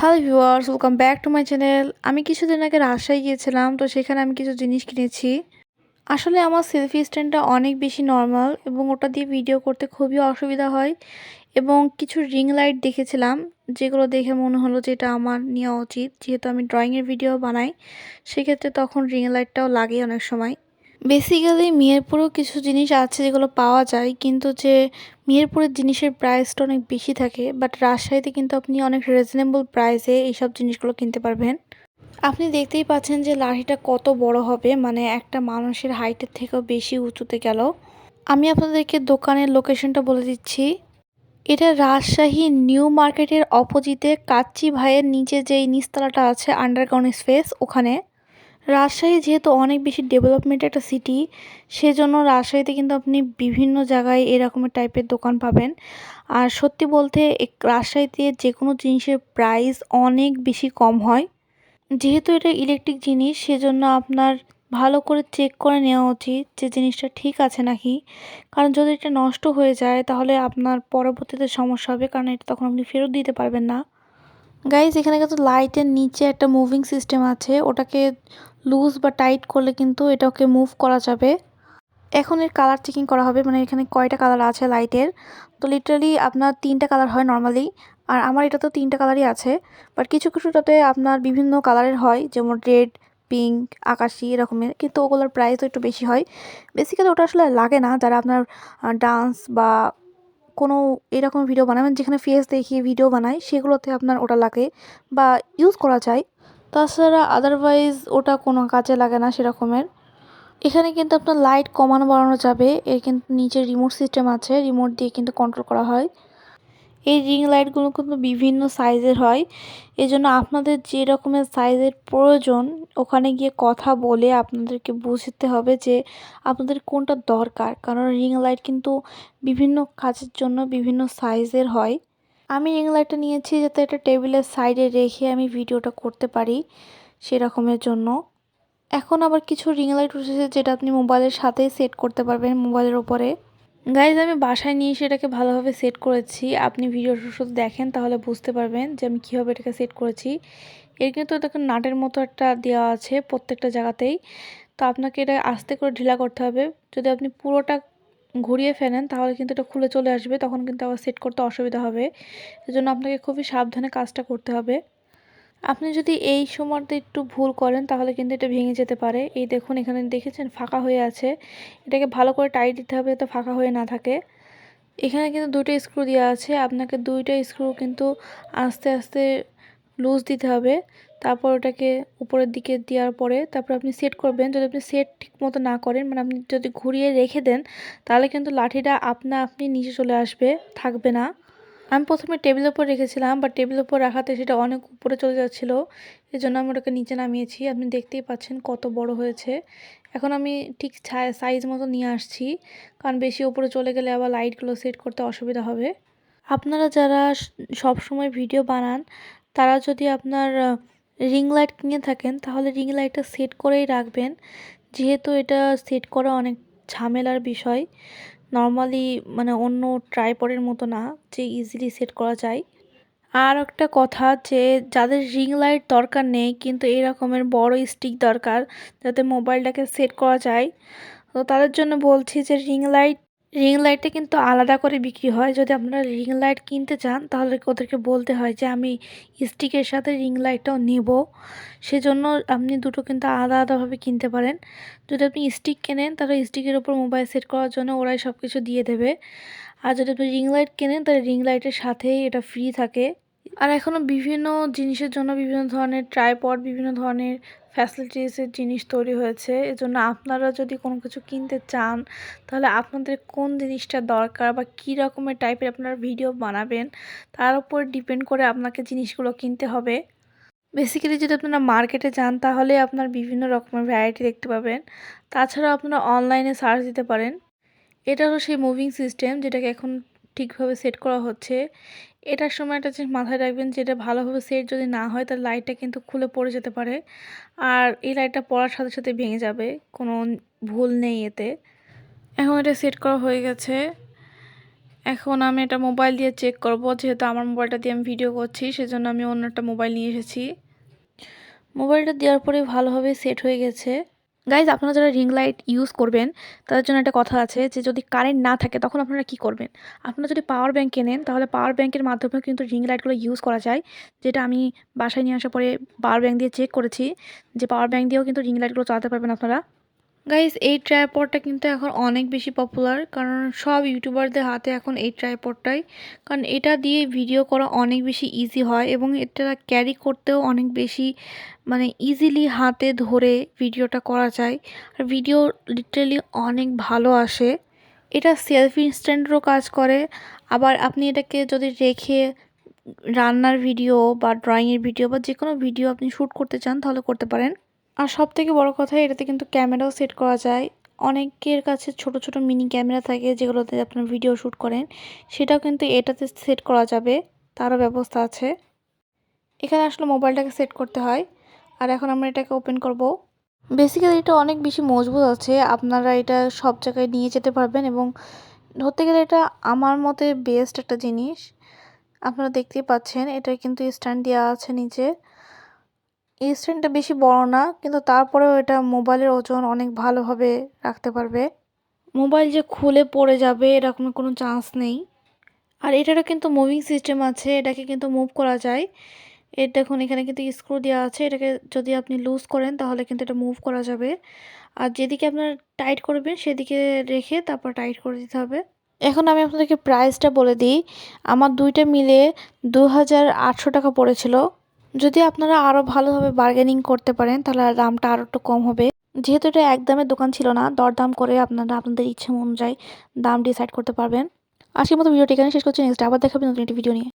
Hello viewers, welcome back to my channel. আমি কিছুদিন আগে রাজশাহী গিয়েছিলাম, তো সেখানে আমি কিছু জিনিস কিনেছি। আসলে আমার সেলফি স্ট্যান্ডটা অনেক বেশি নর্মাল এবং ওটা দিয়ে ভিডিও করতে খুবই অসুবিধা হয়। এবং কিছু রিং লাইট দেখেছিলাম, যেগুলো দেখে মনে হলো যে এটা আমার নেওয়া উচিত, যেহেতু আমি ড্রয়িংয়ের ভিডিও বানাই। সেক্ষেত্রে তখন রিং লাইটটাও লাগে অনেক সময়। বেসিক্যালি মিরপুরেও কিছু জিনিস আছে যেগুলো পাওয়া যায়, কিন্তু যে মিরপুরের জিনিসের প্রাইসটা অনেক বেশি থাকে, বাট রাজশাহীতে কিন্তু আপনি অনেক রিজনেবল প্রাইসে এইসব জিনিসগুলো কিনতে পারবেন। আপনি দেখতেই পাচ্ছেন যে লাঠিটা কত বড় হবে, মানে একটা মানুষের হাইটের থেকেও বেশি উঁচুতে গেল। আমি আপনাদেরকে দোকানের লোকেশনটা বলে দিচ্ছি। এটা রাজশাহী নিউ মার্কেটের অপোজিটে কাচ্চি ভাইয়ের নিচে যেই নিচতলাটা আছে আন্ডারগ্রাউন্ড স্পেস, ওখানে। রাজশাহী যেহেতু অনেক বেশি ডেভেলপমেন্ট একটা সিটি, সেজন্য রাজশাহীতে কিন্তু আপনি বিভিন্ন জায়গায় এরকমের টাইপের দোকান পাবেন। আর সত্যি বলতে রাজশাহীতে যে কোনো জিনিসের প্রাইস অনেক বেশি কম হয়। যেহেতু এটা ইলেকট্রিক জিনিস, সেজন্য আপনার ভালো করে চেক করে নেওয়া উচিত যে জিনিসটা ঠিক আছে নাকি। কারণ যদি এটা নষ্ট হয়ে যায় তাহলে আপনার পরবর্তীতে সমস্যা হবে, কারণ এটা তখন আপনি ফেরত দিতে পারবেন না। গাইজ, এখানে কিন্তু লাইটের নিচে একটা মুভিং সিস্টেম আছে, ওটাকে লুজ বা টাইট করলে কিন্তু এটাকে মুভ করা যাবে। এখন এর কালার চেকিং করা হবে, মানে এখানে কয়টা কালার আছে লাইটের। তো লিটারালি আপনার 3টা কালার হয় নর্মালি, আর আমার এটা তো 3টা কালারই আছে। বাট কিছু কিছুটাতে আপনার বিভিন্ন কালারের হয়, যেমন রেড, পিঙ্ক, আকাশি এরকমের, কিন্তু ওগুলোর প্রাইসও একটু বেশি হয়। বেসিক্যালি ওটা আসলে লাগে না যারা আপনার ডান্স বা কোনো এরকম ভিডিও বানাবেন যেখানে ফেস দেখিয়ে ভিডিও বানায়, সেগুলোতে আপনার ওটা লাগে বা ইউজ করা যায়। তাছাড়া আদারওয়াইজ ওটা কোনো কাজে লাগে না সেরকমের। এখানে কিন্তু আপনার লাইট কমানো বাড়ানো যাবে, এর কিন্তু নিচে রিমোট সিস্টেম আছে, রিমোট দিয়ে কিন্তু কন্ট্রোল করা হয়। এই রিং লাইটগুলো কিন্তু বিভিন্ন সাইজের হয়, এজন্য আপনাদের যে রকমের সাইজের প্রয়োজন ওখানে গিয়ে কথা বলে আপনাদেরকে বুঝতে হবে যে আপনাদের কোনটা দরকার, কারণ রিং লাইট কিন্তু বিভিন্ন কাজের জন্য বিভিন্ন সাইজের হয়। আমি রিং লাইটটা নিয়েছি যাতে এটা টেবিলের সাইডে রেখে আমি ভিডিওটা করতে পারি, সেরকমের জন্য। এখন আবার কিছু রিং লাইট উঠেছে যেটা আপনি মোবাইলের সাথেই সেট করতে পারবেন মোবাইলের ওপরে। গাইজ, আমি বাসায় নিয়ে সেটাকে ভালোভাবে সেট করেছি। আপনি ভিডিওটা শুধু দেখেন তাহলে বুঝতে পারবেন যে আমি কীভাবে এটাকে সেট করেছি। এর কিন্তু দেখুন নাটের মতো একটা দেওয়া আছে প্রত্যেকটা জায়গাতেই। তো আপনাকে এটা আস্তে করে ঢিলা করতে হবে। যদি আপনি পুরোটা ঘুরিয়ে ফেলেন তাহলে কিন্তু এটা খুলে চলে আসবে, তখন কিন্তু আবার সেট করতে অসুবিধা হবে। এজন্য আপনাকে খুবই সাবধানে কাজটা করতে হবে। আপনি যদি এই সময়তে একটু ভুল করেন তাহলে কিন্তু এটা ভেঙে যেতে পারে। এই দেখুন, এখানে দেখেছেন ফাঁকা হয়ে আছে, এটাকে ভালো করে টাইট দিতে হবে যাতে ফাঁকা হয়ে না থাকে। এখানে কিন্তু 2টা স্ক্রু দেওয়া আছে, আপনাকে 2টা স্ক্রু কিন্তু আস্তে আস্তে লুজ দিতে হবে। তারপর ওটাকে উপরের দিকে দেওয়ার পরে তারপর আপনি সেট করবেন। যদি আপনি সেট ঠিক মতো না করেন, মানে আপনি যদি ঘুরিয়ে রেখে দেন, তাহলে কিন্তু লাঠিটা আপনি নিচে চলে আসবে, থাকবে না। আমি প্রথমে টেবিলের উপর রেখেছিলাম, বাট টেবিলের উপর রাখাতে সেটা অনেক উপরে চলে যাচ্ছিল, এজন্য আমি ওটাকে নিচে নামিয়েছি। আপনি দেখতেই পাচ্ছেন কত বড় হয়েছে। এখন আমি ঠিক সাইজ মতো নিয়ে আসছি, কারণ বেশি উপরে চলে গেলে আবার লাইটগুলো সেট করতে অসুবিধা হবে। আপনারা যারা সব সময় ভিডিও বানান, তারা যদি আপনার রিং লাইট কিনে থাকেন তাহলে রিং লাইটটা সেট করেই রাখবেন, যেহেতু এটা সেট করা অনেক ঝামেলার বিষয়। নর্মালি মানে অন্য ট্রাইপডের মতো না যে ইজিলি সেট করা যায়। আর একটা কথা, যে যাদের রিং লাইট দরকার নেই কিন্তু এই রকমের বড় স্টিক দরকার যাতে মোবাইলটাকে সেট করা যায়, তো তাদের জন্য বলছি যে রিং লাইটটা কিন্তু আলাদা করে বিক্রি হয়। যদি আপনারা রিং লাইট কিনতে চান তাহলে ওদেরকে বলতে হয় যে আমি স্টিকের সাথে রিং লাইটটাও নেব, সেজন্য আপনি দুটো কিন্তু আলাদা আলাদাভাবে কিনতে পারেন। যদি আপনি স্টিক কেনেন তাহলে স্টিকের ওপর মোবাইল সেট করার জন্য ওরাই সব কিছু দিয়ে দেবে। আর যদি আপনি রিং লাইট কেনেন তাহলে রিং লাইটের সাথেই এটা ফ্রি থাকে। আর এখনও বিভিন্ন জিনিসের জন্য বিভিন্ন ধরনের ট্রাইপড, বিভিন্ন ধরনের ফ্যাসিলিটিসের জিনিস তৈরি হয়েছে। এজন্য আপনারা যদি কোনো কিছু কিনতে চান তাহলে আপনাদের কোন জিনিসটা দরকার বা কী রকমের টাইপের আপনারা ভিডিও বানাবেন তার উপর ডিপেন্ড করে আপনাকে জিনিসগুলো কিনতে হবে। বেসিক্যালি যদি আপনারা মার্কেটে যান তাহলে আপনার বিভিন্ন রকমের ভ্যারাইটি দেখতে পাবেন। তাছাড়াও আপনারা অনলাইনে সার্চ দিতে পারেন। এটা হলো সেই মুভিং সিস্টেম যেটাকে এখন ঠিকভাবে সেট করা হচ্ছে। এটার সময় একটা জিনিস মাথায় রাখবেন, যে এটা ভালোভাবে সেট যদি না হয় তাহলে লাইটটা কিন্তু খুলে পড়ে যেতে পারে, আর এই লাইটটা পড়ার সাথে সাথে ভেঙে যাবে, কোনো ভুল নেই এতে। এখন এটা সেট করা হয়ে গেছে। এখন আমি এটা মোবাইল দিয়ে চেক করব, যেহেতু আমার মোবাইলটা দিয়ে আমি ভিডিও করছি সেজন্য আমি অন্য একটা মোবাইল নিয়ে এসেছি। মোবাইলটা দেওয়ার পরে ভালোভাবে সেট হয়ে গেছে। গাইজ, আপনারা যারা রিং লাইট ইউজ করবেন তাদের জন্য একটা কথা আছে যে যদি কারেন্ট না থাকে তখন আপনারা কি করবেন। আপনারা যদি পাওয়ার ব্যাংক কেনেন তাহলে পাওয়ার ব্যাংকের মাধ্যমেও কিন্তু রিং লাইটগুলো ইউজ করা যায়, যেটা আমি বাসায় নিয়ে আসার পরে পাওয়ার ব্যাংক দিয়ে চেক করেছি যে পাওয়ার ব্যাংক দিয়েও কিন্তু রিং লাইটগুলো চালাতে পারবেন আপনারা। গাইস, এই ট্রাইপডটা কিন্তু এখন অনেক বেশি পপুলার, কারণ সব ইউটিউবারদের হাতে এখন এই ট্রাইপডটাই, কারণ এটা দিয়ে ভিডিও করা অনেক বেশি ইজি হয় এবং এটা ক্যারি করতেও অনেক বেশি মানে ইজিলি হাতে ধরে ভিডিওটা করা যায়। আর ভিডিও লিটারালি অনেক ভালো আসে। এটা সেলফি স্ট্যান্ডেরও কাজ করে। আবার আপনি এটাকে যদি রেখে রান্নার ভিডিও বা ড্রয়িংয়ের ভিডিও বা যে কোনো ভিডিও আপনি শ্যুট করতে চান তাহলে করতে পারেন। আর সবথেকে বড় কথা, এটাতে কিন্তু ক্যামেরাও সেট করা যায়। অনেকের কাছে ছোট ছোট মিনি ক্যামেরা থাকে যেগুলোতে আপনার ভিডিও শ্যুট করেন, সেটাও কিন্তু এটাতে সেট করা যাবে, তারও ব্যবস্থা আছে। এখানে আসলে মোবাইলটাকে সেট করতে হয়। আর এখন আমরা এটাকে ওপেন করব। বেসিক্যালি এটা অনেক বেশি মজবুত আছে, আপনারা এটা সব জায়গায় নিয়ে যেতে পারবেন এবং ধরতে গেলে এটা আমার মতে বেস্ট একটা জিনিস। আপনারা দেখতেই পাচ্ছেন এটা কিন্তু স্ট্যান্ড দেওয়া আছে নিচে। এই স্ট্যান্ডটা বেশি বড় না, কিন্তু তারপরেও এটা মোবাইলের ওজন অনেক ভালোভাবে রাখতে পারবে। মোবাইল যে খুলে পড়ে যাবে এরকম কোনো চান্স নেই। আর এটারও কিন্তু মুভিং সিস্টেম আছে, এটাকে কিন্তু মুভ করা যায়। এর দেখুন এখানে কিন্তু স্ক্রু দেওয়া আছে, এটাকে যদি আপনি লুজ করেন তাহলে কিন্তু এটা মুভ করা যাবে। আর যেদিকে আপনার টাইট করবেন সেদিকে রেখে তারপর টাইট করে দিতে হবে। এখন আমি আপনাদেরকে প্রাইসটা বলে দিই। আমার দুইটা মিলে 2800 টাকা পড়েছিল। যদি আপনারা আরও ভালোভাবে বার্গেনিং করতে পারেন তাহলে দামটা আরও একটু কম হবে। যেহেতু এটা একদমের দোকান ছিল না, দরদাম করে আপনারা আপনাদের ইচ্ছে অনুযায়ী দাম ডিসাইড করতে পারবেন। আজকের মতো ভিডিওটি এখানে শেষ করছি। নেক্সট আবার দেখাবেন নতুন একটি ভিডিও নিয়ে।